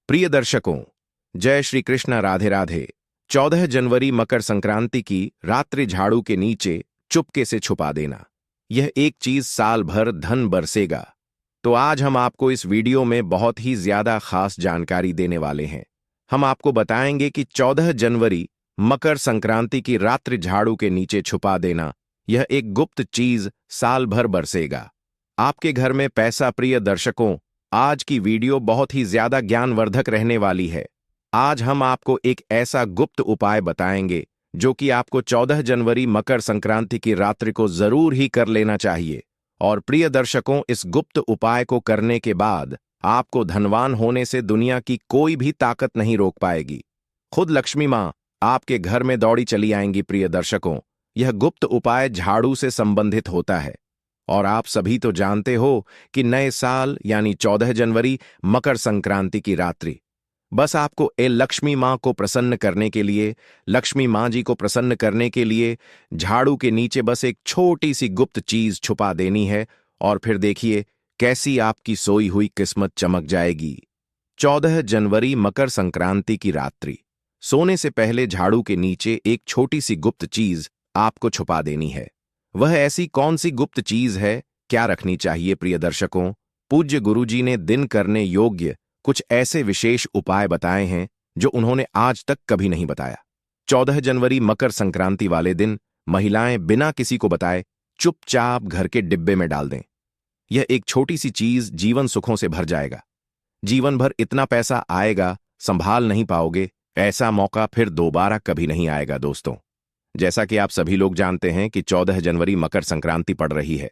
प्रिय दर्शकों, जय श्री कृष्ण, राधे राधे। 14 जनवरी मकर संक्रांति की रात्रि झाड़ू के नीचे चुपके से छुपा देना, यह एक चीज साल भर धन बरसेगा। तो आज हम आपको इस वीडियो में बहुत ही ज्यादा खास जानकारी देने वाले हैं। हम आपको बताएंगे कि 14 जनवरी मकर संक्रांति की रात्रि झाड़ू के नीचे छुपा देना, यह एक गुप्त चीज साल भर बरसेगा आपके घर में पैसा। प्रिय दर्शकों, आज की वीडियो बहुत ही ज्यादा ज्ञानवर्धक रहने वाली है। आज हम आपको एक ऐसा गुप्त उपाय बताएंगे जो कि आपको 14 जनवरी मकर संक्रांति की रात्रि को जरूर ही कर लेना चाहिए। और प्रिय दर्शकों, इस गुप्त उपाय को करने के बाद आपको धनवान होने से दुनिया की कोई भी ताकत नहीं रोक पाएगी। खुद लक्ष्मी मां आपके घर में दौड़ी चली आएंगी। प्रिय दर्शकों, यह गुप्त उपाय झाड़ू से संबंधित होता है। और आप सभी तो जानते हो कि नए साल यानी 14 जनवरी मकर संक्रांति की रात्रि, बस आपको लक्ष्मी मां को प्रसन्न करने के लिए, लक्ष्मी मां जी को प्रसन्न करने के लिए झाड़ू के नीचे बस एक छोटी सी गुप्त चीज छुपा देनी है। और फिर देखिए कैसी आपकी सोई हुई किस्मत चमक जाएगी। 14 जनवरी मकर संक्रांति की रात्रि, सोने से पहले झाड़ू के नीचे एक छोटी सी गुप्त चीज आपको छुपा देनी है। वह ऐसी कौन सी गुप्त चीज है, क्या रखनी चाहिए? प्रिय दर्शकों, पूज्य गुरुजी ने दिन करने योग्य कुछ ऐसे विशेष उपाय बताए हैं जो उन्होंने आज तक कभी नहीं बताया। 14 जनवरी मकर संक्रांति वाले दिन महिलाएं बिना किसी को बताए चुपचाप घर के डिब्बे में डाल दें। यह एक छोटी सी चीज जीवन सुखों से भर जाएगा। जीवन भर इतना पैसा आएगा, संभाल नहीं पाओगे। ऐसा मौका फिर दोबारा कभी नहीं आएगा। दोस्तों, जैसा कि आप सभी लोग जानते हैं कि 14 जनवरी मकर संक्रांति पड़ रही है।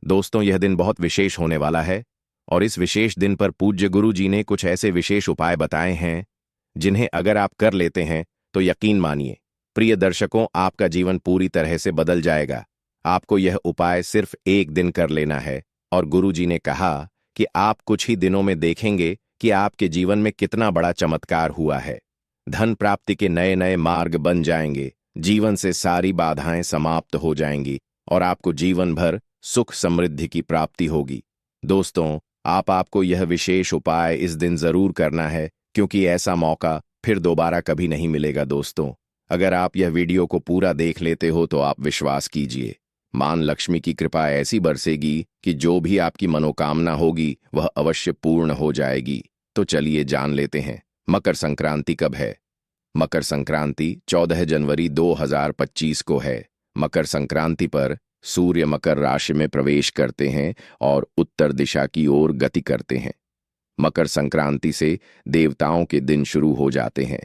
दोस्तों, यह दिन बहुत विशेष होने वाला है और इस विशेष दिन पर पूज्य गुरु जी ने कुछ ऐसे विशेष उपाय बताए हैं जिन्हें अगर आप कर लेते हैं तो यकीन मानिए प्रिय दर्शकों, आपका जीवन पूरी तरह से बदल जाएगा। आपको यह उपाय सिर्फ एक दिन कर लेना है और गुरु जी ने कहा कि आप कुछ ही दिनों में देखेंगे कि आपके जीवन में कितना बड़ा चमत्कार हुआ है। धन प्राप्ति के नए नए मार्ग बन जाएंगे, जीवन से सारी बाधाएं समाप्त हो जाएंगी और आपको जीवन भर सुख समृद्धि की प्राप्ति होगी। दोस्तों, आपको यह विशेष उपाय इस दिन जरूर करना है क्योंकि ऐसा मौका फिर दोबारा कभी नहीं मिलेगा। दोस्तों, अगर आप यह वीडियो को पूरा देख लेते हो तो आप विश्वास कीजिए, मां लक्ष्मी की कृपा ऐसी बरसेगी कि जो भी आपकी मनोकामना होगी वह अवश्य पूर्ण हो जाएगी। तो चलिए जान लेते हैं मकर संक्रांति कब है। मकर संक्रांति 14 जनवरी 2025 को है। मकर संक्रांति पर सूर्य मकर राशि में प्रवेश करते हैं और उत्तर दिशा की ओर गति करते हैं। मकर संक्रांति से देवताओं के दिन शुरू हो जाते हैं।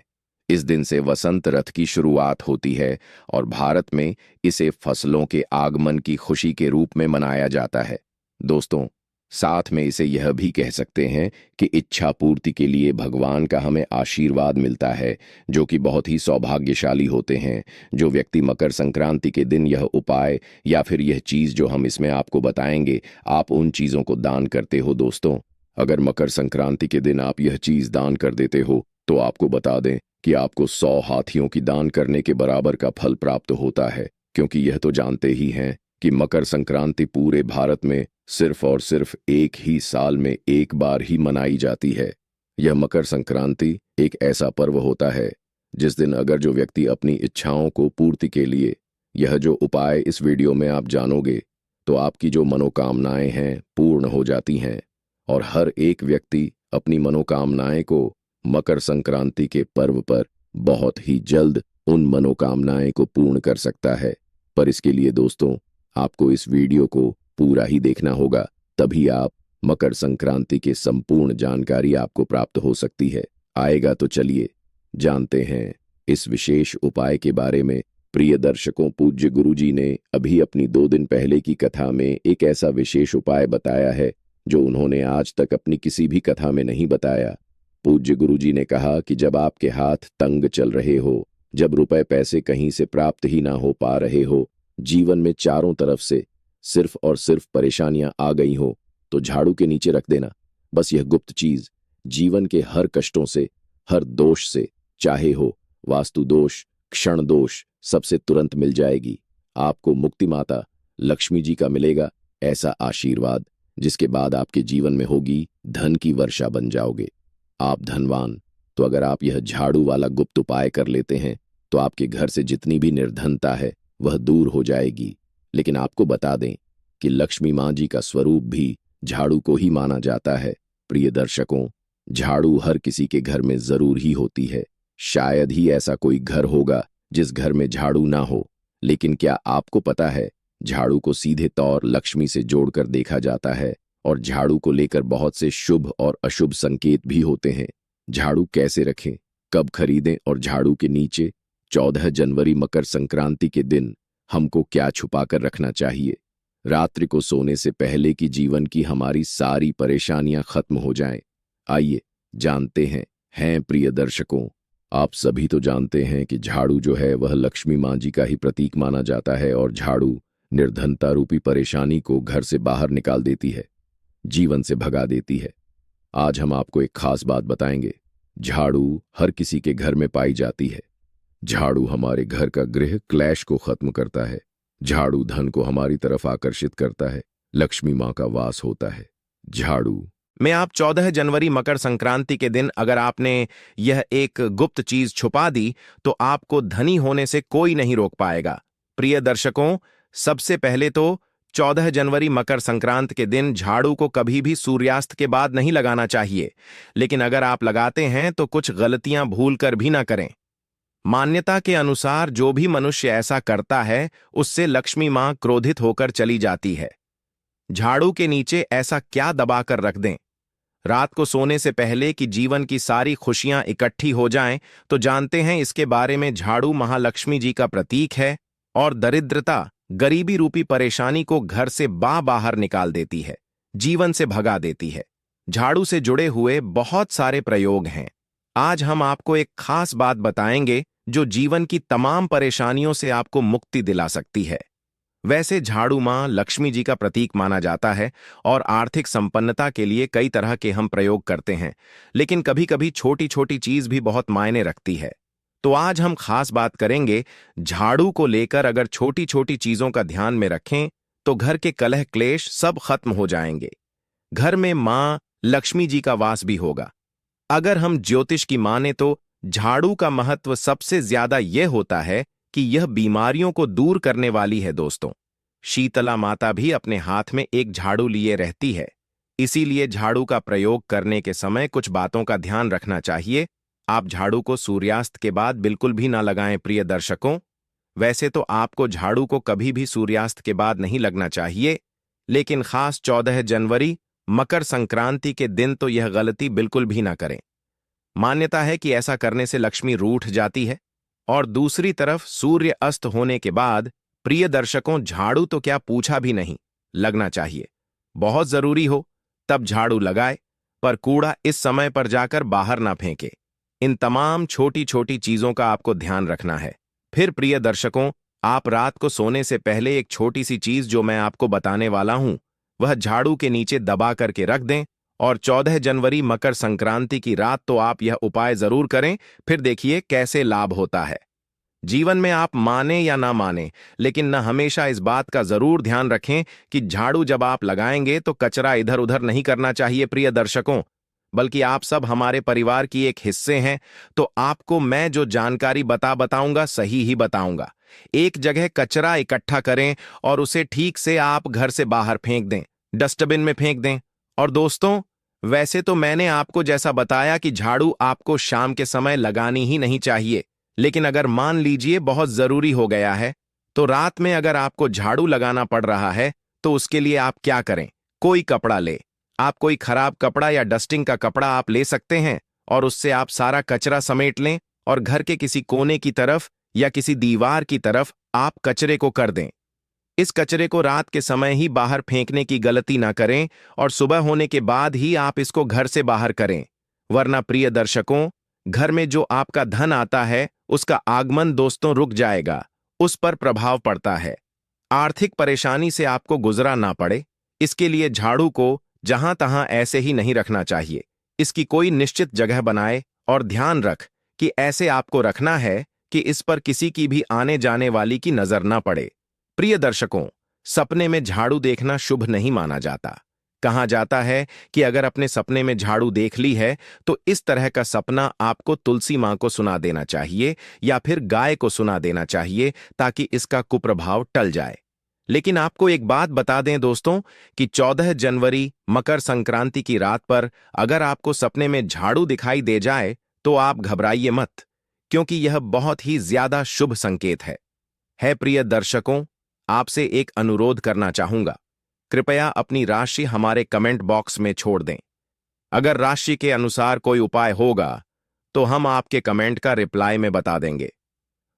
इस दिन से वसंत रथ की शुरुआत होती है और भारत में इसे फसलों के आगमन की खुशी के रूप में मनाया जाता है। दोस्तों, साथ में इसे यह भी कह सकते हैं कि इच्छा पूर्ति के लिए भगवान का हमें आशीर्वाद मिलता है, जो कि बहुत ही सौभाग्यशाली होते हैं। जो व्यक्ति मकर संक्रांति के दिन यह उपाय या फिर यह चीज जो हम इसमें आपको बताएंगे, आप उन चीजों को दान करते हो। दोस्तों, अगर मकर संक्रांति के दिन आप यह चीज दान कर देते हो तो आपको बता दें कि आपको 100 हाथियों की दान करने के बराबर का फल प्राप्त होता है। क्योंकि यह तो जानते ही हैं कि मकर संक्रांति पूरे भारत में सिर्फ और सिर्फ एक ही साल में एक बार ही मनाई जाती है। यह मकर संक्रांति एक ऐसा पर्व होता है जिस दिन अगर जो व्यक्ति अपनी इच्छाओं को पूर्ति के लिए यह जो उपाय इस वीडियो में आप जानोगे तो आपकी जो मनोकामनाएं हैं पूर्ण हो जाती हैं। और हर एक व्यक्ति अपनी मनोकामनाएं को मकर संक्रांति के पर्व पर बहुत ही जल्द उन मनोकामनाएं को पूर्ण कर सकता है। पर इसके लिए दोस्तों, आपको इस वीडियो को पूरा ही देखना होगा, तभी आप मकर संक्रांति की संपूर्ण जानकारी आपको प्राप्त हो सकती है। आएगा तो चलिए जानते हैं इस विशेष उपाय के बारे में। प्रिय दर्शकों, पूज्य गुरुजी ने अभी अपनी 2 दिन पहले की कथा में एक ऐसा विशेष उपाय बताया है जो उन्होंने आज तक अपनी किसी भी कथा में नहीं बताया। पूज्य गुरुजी ने कहा कि जब आपके हाथ तंग चल रहे हो, जब रुपए पैसे कहीं से प्राप्त ही ना हो पा रहे हो, जीवन में चारों तरफ से सिर्फ और सिर्फ परेशानियां आ गई हो, तो झाड़ू के नीचे रख देना बस यह गुप्त चीज। जीवन के हर कष्टों से, हर दोष से, चाहे हो वास्तु दोष, क्षण दोष, सबसे तुरंत मिल जाएगी। आपको मुक्ति माता लक्ष्मी जी का मिलेगा ऐसा आशीर्वाद, जिसके बाद आपके जीवन में होगी धन की वर्षा बन जाओगे। आप धनवान, तो अगर आप यह झाड़ू वाला गुप्त उपाय कर लेते हैं तो आपके घर से जितनी भी निर्धनता है वह दूर हो जाएगी। लेकिन आपको बता दें कि लक्ष्मी माँ जी का स्वरूप भी झाड़ू को ही माना जाता है। प्रिय दर्शकों, झाड़ू हर किसी के घर में जरूर ही होती है। शायद ही ऐसा कोई घर होगा जिस घर में झाड़ू ना हो। लेकिन क्या आपको पता है, झाड़ू को सीधे तौर लक्ष्मी से जोड़कर देखा जाता है और झाड़ू को लेकर बहुत से शुभ और अशुभ संकेत भी होते हैं। झाड़ू कैसे रखें, कब खरीदें और झाड़ू के नीचे 14 जनवरी मकर संक्रांति के दिन हमको क्या छुपा कर रखना चाहिए, रात्रि को सोने से पहले कि जीवन की हमारी सारी परेशानियां खत्म हो जाएं। आइए जानते हैं प्रिय दर्शकों, आप सभी तो जानते हैं कि झाड़ू जो है वह लक्ष्मी माँ जी का ही प्रतीक माना जाता है और झाड़ू निर्धनता रूपी परेशानी को घर से बाहर निकाल देती है, जीवन से भगा देती है। आज हम आपको एक खास बात बताएंगे। झाड़ू हर किसी के घर में पाई जाती है। झाड़ू हमारे घर का गृह क्लेश को खत्म करता है। झाड़ू धन को हमारी तरफ आकर्षित करता है। लक्ष्मी माँ का वास होता है। झाड़ू में आप 14 जनवरी मकर संक्रांति के दिन अगर आपने यह एक गुप्त चीज छुपा दी तो आपको धनी होने से कोई नहीं रोक पाएगा। प्रिय दर्शकों, सबसे पहले तो 14 जनवरी मकर संक्रांति के दिन झाड़ू को कभी भी सूर्यास्त के बाद नहीं लगाना चाहिए। लेकिन अगर आप लगाते हैं तो कुछ गलतियां भूल कर भी ना करें। मान्यता के अनुसार जो भी मनुष्य ऐसा करता है उससे लक्ष्मी मां क्रोधित होकर चली जाती है। झाड़ू के नीचे ऐसा क्या दबाकर रख दें रात को सोने से पहले कि जीवन की सारी खुशियां इकट्ठी हो जाएं, तो जानते हैं इसके बारे में। झाड़ू महालक्ष्मी जी का प्रतीक है और दरिद्रता, गरीबी रूपी परेशानी को घर से बाहर निकाल देती है, जीवन से भगा देती है। झाड़ू से जुड़े हुए बहुत सारे प्रयोग हैं। आज हम आपको एक खास बात बताएंगे जो जीवन की तमाम परेशानियों से आपको मुक्ति दिला सकती है। वैसे झाड़ू मां लक्ष्मी जी का प्रतीक माना जाता है और आर्थिक संपन्नता के लिए कई तरह के हम प्रयोग करते हैं, लेकिन कभी कभी छोटी छोटी चीज भी बहुत मायने रखती है। तो आज हम खास बात करेंगे झाड़ू को लेकर। अगर छोटी छोटी चीजों का ध्यान में रखें तो घर के कलह क्लेश सब खत्म हो जाएंगे। घर में मां लक्ष्मी जी का वास भी होगा। अगर हम ज्योतिष की माने तो झाड़ू का महत्व सबसे ज्यादा यह होता है कि यह बीमारियों को दूर करने वाली है। दोस्तों, शीतला माता भी अपने हाथ में एक झाड़ू लिए रहती है। इसीलिए झाड़ू का प्रयोग करने के समय कुछ बातों का ध्यान रखना चाहिए। आप झाड़ू को सूर्यास्त के बाद बिल्कुल भी ना लगाएं। प्रिय दर्शकों, वैसे तो आपको झाड़ू को कभी भी सूर्यास्त के बाद नहीं लगना चाहिए, लेकिन खास 14 जनवरी मकर संक्रांति के दिन तो यह गलती बिल्कुल भी ना करें। मान्यता है कि ऐसा करने से लक्ष्मी रूठ जाती है। और दूसरी तरफ सूर्य अस्त होने के बाद प्रिय दर्शकों, झाड़ू तो क्या पूछा भी नहीं लगना चाहिए। बहुत जरूरी हो तब झाड़ू लगाए, पर कूड़ा इस समय पर जाकर बाहर ना फेंके। इन तमाम छोटी छोटी चीजों का आपको ध्यान रखना है। फिर प्रिय दर्शकों, आप रात को सोने से पहले एक छोटी सी चीज जो मैं आपको बताने वाला हूं वह झाड़ू के नीचे दबा करके रख दें और 14 जनवरी मकर संक्रांति की रात तो आप यह उपाय जरूर करें। फिर देखिए कैसे लाभ होता है। जीवन में आप माने या ना माने, लेकिन न हमेशा इस बात का जरूर ध्यान रखें कि झाड़ू जब आप लगाएंगे तो कचरा इधर उधर नहीं करना चाहिए। प्रिय दर्शकों, बल्कि आप सब हमारे परिवार की एक हिस्से हैं, तो आपको मैं जो जानकारी बताऊंगा सही ही बताऊंगा। एक जगह कचरा इकट्ठा करें और उसे ठीक से आप घर से बाहर फेंक दें, डस्टबिन में फेंक दें। और दोस्तों, वैसे तो मैंने आपको जैसा बताया कि झाड़ू आपको शाम के समय लगानी ही नहीं चाहिए, लेकिन अगर मान लीजिए बहुत जरूरी हो गया है तो रात में अगर आपको झाड़ू लगाना पड़ रहा है तो उसके लिए आप क्या करें, कोई कपड़ा ले। आप कोई खराब कपड़ा या डस्टिंग का कपड़ा आप ले सकते हैं और उससे आप सारा कचरा समेट लें और घर के किसी कोने की तरफ या किसी दीवार की तरफ आप कचरे को कर दें। इस कचरे को रात के समय ही बाहर फेंकने की गलती ना करें और सुबह होने के बाद ही आप इसको घर से बाहर करें, वरना प्रिय दर्शकों, घर में जो आपका धन आता है उसका आगमन दोस्तों रुक जाएगा, उस पर प्रभाव पड़ता है। आर्थिक परेशानी से आपको गुजरा ना पड़े, इसके लिए झाड़ू को जहां तहां ऐसे ही नहीं रखना चाहिए। इसकी कोई निश्चित जगह बनाए और ध्यान रख कि ऐसे आपको रखना है कि इस पर किसी की भी आने जाने वाली की नजर ना पड़े। प्रिय दर्शकों, सपने में झाड़ू देखना शुभ नहीं माना जाता, कहा जाता है कि अगर अपने सपने में झाड़ू देख ली है तो इस तरह का सपना आपको तुलसी मां को सुना देना चाहिए या फिर गाय को सुना देना चाहिए ताकि इसका कुप्रभाव टल जाए। लेकिन आपको एक बात बता दें दोस्तों कि 14 जनवरी मकर संक्रांति की रात पर अगर आपको सपने में झाड़ू दिखाई दे जाए तो आप घबराइए मत, क्योंकि यह बहुत ही ज्यादा शुभ संकेत है प्रिय दर्शकों, आपसे एक अनुरोध करना चाहूंगा। कृपया अपनी राशि हमारे कमेंट बॉक्स में छोड़ दें। अगर राशि के अनुसार कोई उपाय होगा तो हम आपके कमेंट का रिप्लाई में बता देंगे।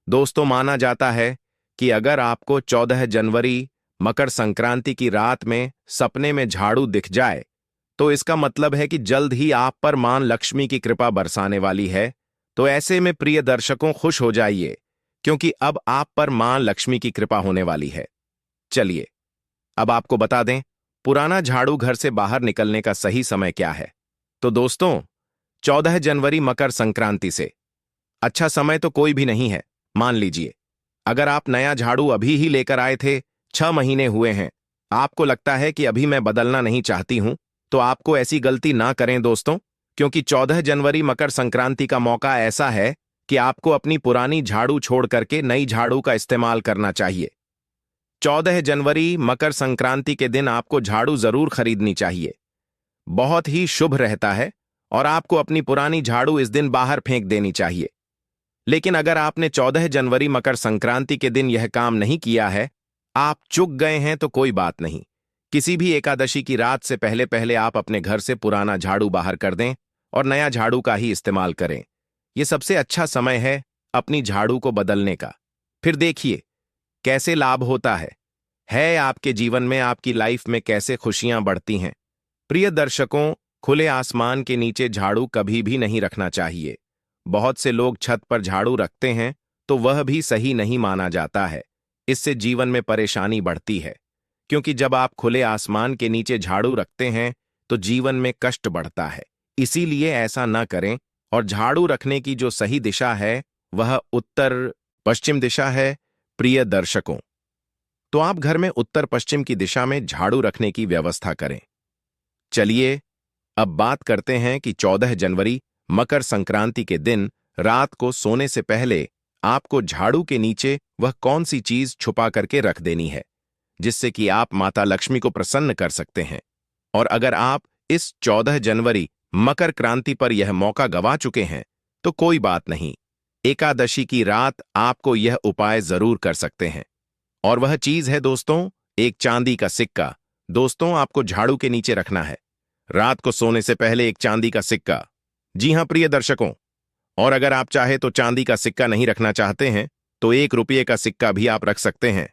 दोस्तों, माना जाता है कि अगर आपको 14 जनवरी मकर संक्रांति की रात में सपने में झाड़ू दिख जाए तो इसका मतलब है कि जल्द ही आप पर मां लक्ष्मी की कृपा बरसाने वाली है। तो ऐसे में प्रिय दर्शकों, खुश हो जाइए, क्योंकि अब आप पर मां लक्ष्मी की कृपा होने वाली है। चलिए अब आपको बता दें पुराना झाड़ू घर से बाहर निकलने का सही समय क्या है। तो दोस्तों, 14 जनवरी मकर संक्रांति से अच्छा समय तो कोई भी नहीं है। मान लीजिए अगर आप नया झाड़ू अभी ही लेकर आए थे, 6 महीने हुए हैं, आपको लगता है कि अभी मैं बदलना नहीं चाहती हूं, तो आपको ऐसी गलती ना करें दोस्तों, क्योंकि 14 जनवरी मकर संक्रांति का मौका ऐसा है कि आपको अपनी पुरानी झाड़ू छोड़ करके नई झाड़ू का इस्तेमाल करना चाहिए। 14 जनवरी मकर संक्रांति के दिन आपको झाड़ू जरूर खरीदनी चाहिए। बहुत ही शुभ रहता है और आपको अपनी पुरानी झाड़ू इस दिन बाहर फेंक देनी चाहिए। लेकिन अगर आपने 14 जनवरी मकर संक्रांति के दिन यह काम नहीं किया है, आप चूक गए हैं, तो कोई बात नहीं। किसी भी एकादशी की रात से पहले पहले आप अपने घर से पुराना झाड़ू बाहर कर दें और नया झाड़ू का ही इस्तेमाल करें। यह सबसे अच्छा समय है अपनी झाड़ू को बदलने का। फिर देखिए कैसे लाभ होता है आपके जीवन में, आपकी लाइफ में कैसे खुशियां बढ़ती हैं। प्रिय दर्शकों, खुले आसमान के नीचे झाड़ू कभी भी नहीं रखना चाहिए। बहुत से लोग छत पर झाड़ू रखते हैं तो वह भी सही नहीं माना जाता है। इससे जीवन में परेशानी बढ़ती है, क्योंकि जब आप खुले आसमान के नीचे झाड़ू रखते हैं तो जीवन में कष्ट बढ़ता है। इसीलिए ऐसा न करें और झाड़ू रखने की जो सही दिशा है वह उत्तर पश्चिम दिशा है। प्रिय दर्शकों, तो आप घर में उत्तर पश्चिम की दिशा में झाड़ू रखने की व्यवस्था करें। चलिए अब बात करते हैं कि 14 जनवरी मकर संक्रांति के दिन रात को सोने से पहले आपको झाड़ू के नीचे वह कौन सी चीज छुपा करके रख देनी है जिससे कि आप माता लक्ष्मी को प्रसन्न कर सकते हैं। और अगर आप इस 14 जनवरी मकर क्रांति पर यह मौका गवा चुके हैं तो कोई बात नहीं, एकादशी की रात आपको यह उपाय जरूर कर सकते हैं। और वह चीज है दोस्तों, एक चांदी का सिक्का। दोस्तों, आपको झाड़ू के नीचे रखना है रात को सोने से पहले एक चांदी का सिक्का। जी हां प्रिय दर्शकों, और अगर आप चाहे तो चांदी का सिक्का नहीं रखना चाहते हैं तो 1 रुपये का सिक्का भी आप रख सकते हैं।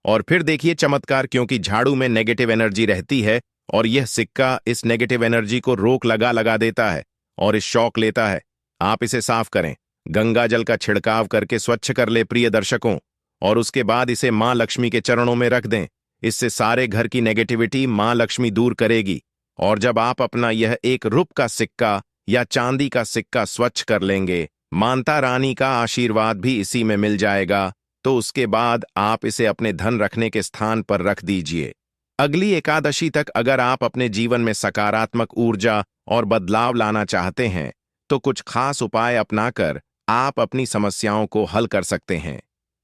और फिर देखिए चमत्कार, क्योंकि झाड़ू में नेगेटिव एनर्जी रहती है और यह सिक्का इस नेगेटिव एनर्जी को रोक लगा देता है और इस शॉक लेता है। आप इसे साफ करें, गंगा जल का छिड़काव करके स्वच्छ कर ले प्रिय दर्शकों, और उसके बाद इसे मां लक्ष्मी के चरणों में रख दें। इससे सारे घर की नेगेटिविटी मां लक्ष्मी दूर करेगी। और जब आप अपना यह 1 रुपये का सिक्का या चांदी का सिक्का स्वच्छ कर लेंगे, माता रानी का आशीर्वाद भी इसी में मिल जाएगा। तो उसके बाद आप इसे अपने धन रखने के स्थान पर रख दीजिए। अगली एकादशी तक अगर आप अपने जीवन में सकारात्मक ऊर्जा और बदलाव लाना चाहते हैं तो कुछ खास उपाय अपनाकर आप अपनी समस्याओं को हल कर सकते हैं।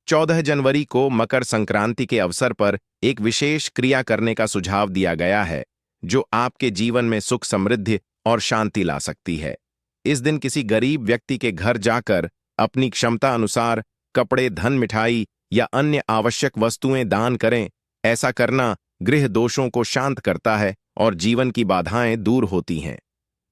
14 जनवरी को मकर संक्रांति के अवसर पर एक विशेष क्रिया करने का सुझाव दिया गया है जो आपके जीवन में सुख, समृद्धि और शांति ला सकती है। इस दिन किसी गरीब व्यक्ति के घर जाकर अपनी क्षमता अनुसार कपड़े, धन, मिठाई या अन्य आवश्यक वस्तुएं दान करें। ऐसा करना गृह दोषों को शांत करता है और जीवन की बाधाएं दूर होती हैं।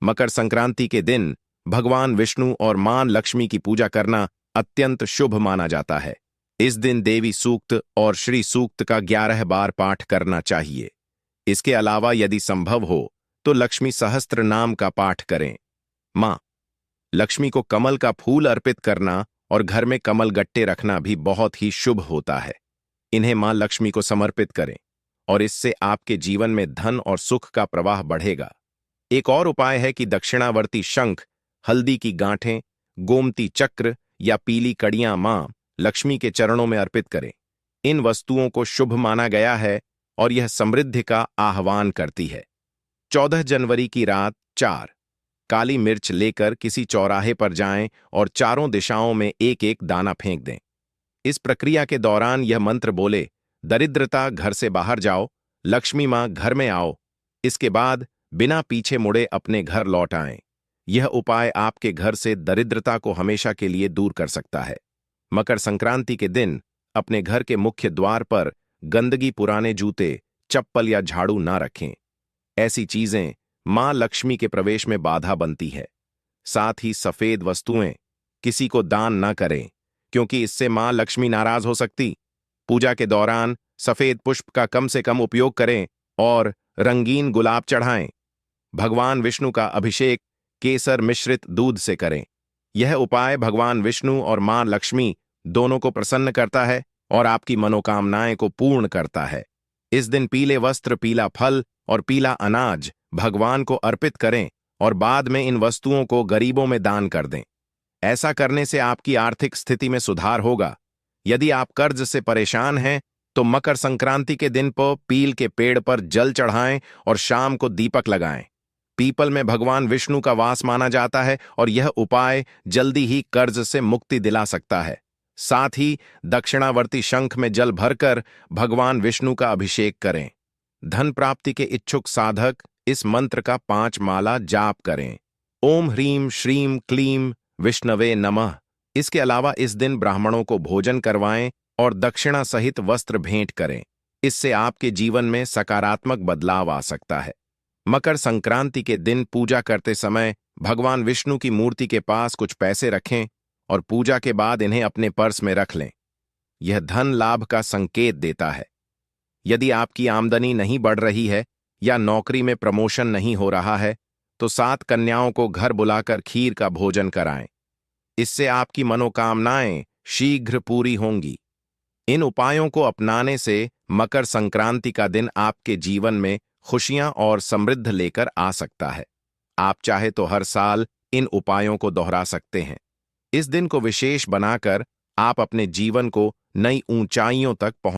मकर संक्रांति के दिन भगवान विष्णु और मां लक्ष्मी की पूजा करना अत्यंत शुभ माना जाता है। इस दिन देवी सूक्त और श्री सूक्त का 11 बार पाठ करना चाहिए। इसके अलावा यदि संभव हो तो लक्ष्मी सहस्त्र नाम का पाठ करें। मां लक्ष्मी को कमल का फूल अर्पित करना और घर में कमल गट्टे रखना भी बहुत ही शुभ होता है। इन्हें मां लक्ष्मी को समर्पित करें और इससे आपके जीवन में धन और सुख का प्रवाह बढ़ेगा। एक और उपाय है कि दक्षिणावर्ती शंख, हल्दी की गांठें, गोमती चक्र या पीली कड़ियां मां लक्ष्मी के चरणों में अर्पित करें। इन वस्तुओं को शुभ माना गया है और यह समृद्धि का आह्वान करती है। 14 जनवरी की रात 4 काली मिर्च लेकर किसी चौराहे पर जाएं और चारों दिशाओं में एक एक दाना फेंक दें। इस प्रक्रिया के दौरान यह मंत्र बोले, दरिद्रता घर से बाहर जाओ, लक्ष्मी मां घर में आओ। इसके बाद बिना पीछे मुड़े अपने घर लौट आएं। यह उपाय आपके घर से दरिद्रता को हमेशा के लिए दूर कर सकता है। मकर संक्रांति के दिन अपने घर के मुख्य द्वार पर गंदगी, पुराने जूते, चप्पल या झाड़ू ना रखें। ऐसी चीजें मां लक्ष्मी के प्रवेश में बाधा बनती है। साथ ही सफेद वस्तुएं किसी को दान ना करें, क्योंकि इससे मां लक्ष्मी नाराज हो सकती। पूजा के दौरान सफेद पुष्प का कम से कम उपयोग करें और रंगीन गुलाब चढ़ाएं। भगवान विष्णु का अभिषेक केसर मिश्रित दूध से करें। यह उपाय भगवान विष्णु और मां लक्ष्मी दोनों को प्रसन्न करता है और आपकी मनोकामनाएं को पूर्ण करता है। इस दिन पीले वस्त्र, पीला फल और पीला अनाज भगवान को अर्पित करें और बाद में इन वस्तुओं को गरीबों में दान कर दें। ऐसा करने से आपकी आर्थिक स्थिति में सुधार होगा। यदि आप कर्ज से परेशान हैं तो मकर संक्रांति के दिन पर पील के पेड़ पर जल चढ़ाएं और शाम को दीपक लगाएं। पीपल में भगवान विष्णु का वास माना जाता है और यह उपाय जल्दी ही कर्ज से मुक्ति दिला सकता है। साथ ही दक्षिणावर्ती शंख में जल भरकर भगवान विष्णु का अभिषेक करें। धन प्राप्ति के इच्छुक साधक इस मंत्र का 5 माला जाप करें। ओम ह्रीम श्रीम क्लीम विष्णवे नमः। इसके अलावा इस दिन ब्राह्मणों को भोजन करवाएं और दक्षिणा सहित वस्त्र भेंट करें। इससे आपके जीवन में सकारात्मक बदलाव आ सकता है। मकर संक्रांति के दिन पूजा करते समय भगवान विष्णु की मूर्ति के पास कुछ पैसे रखें और पूजा के बाद इन्हें अपने पर्स में रख लें। यह धन लाभ का संकेत देता है। यदि आपकी आमदनी नहीं बढ़ रही है या नौकरी में प्रमोशन नहीं हो रहा है तो 7 कन्याओं को घर बुलाकर खीर का भोजन कराएं। इससे आपकी मनोकामनाएं शीघ्र पूरी होंगी। इन उपायों को अपनाने से मकर संक्रांति का दिन आपके जीवन में खुशियां और समृद्ध लेकर आ सकता है। आप चाहे तो हर साल इन उपायों को दोहरा सकते हैं। इस दिन को विशेष बनाकर आप अपने जीवन को नई ऊंचाइयों तक पहुंचा